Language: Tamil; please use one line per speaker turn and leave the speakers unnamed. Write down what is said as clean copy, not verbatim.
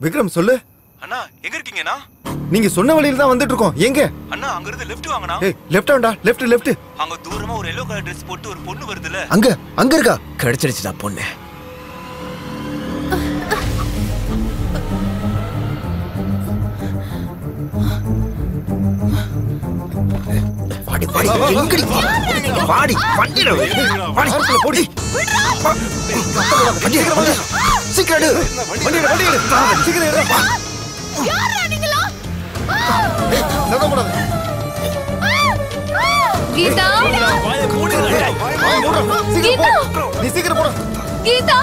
விக்ரம் சொல்லு.
அண்ணா எங்க இருக்கீங்கண்ணா?
நீங்க சொன்ன வழியில தான் வந்துட்டு இருக்கோம். எங்க?
அண்ணா அங்க இருந்து லெஃப்ட் வாங்கண்ணா.
ஏய் லெஃப்ட் ஆண்டா, லெஃப்ட்.
அங்க தூரமா ஒரு எல்லோ கலர் Dress போட்டு ஒரு பொண்ணு வருதுல.
அங்க இருக்கா?
கிடைச்சிடுச்சுடா பொண்ணு.
வாடி வாடி வண்டியில வாடி போடி சீக்கிரம் எடு.
வண்டி எடு. சீக்கிரம் எடு.
யாரா நீங்களா?
சத்தம் போடாத.
கீதா
வாயை மூடு.
கீதா
நீ சீக்கிரம் போடா.
கீதா